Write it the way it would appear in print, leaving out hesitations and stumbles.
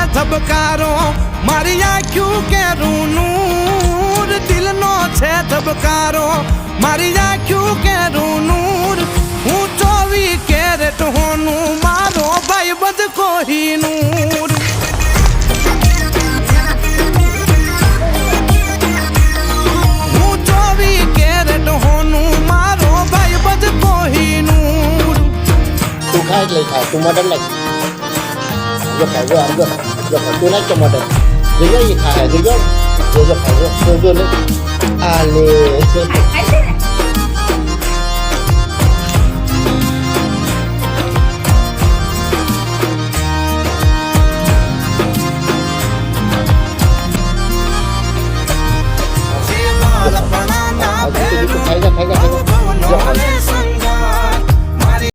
ધબકારો મારી આંખ્યું કેરું નૂર દિલનો છે ધબકારો મારી આંખ્યું કેરું નૂર હું 24 કેરેટ હોનું મારો ભાઈ બધ કોહિનૂર હું 24 કેરેટ હોનું મારો ભાઈ બધ કોહિનૂર તું ખાય એટલે ખાય તું મટન નહીં જો ખાય જો આમ જો તું નહીં કે મટન જોજો એ ખાય જોજો જોજો ખાય જોજો લે આ લે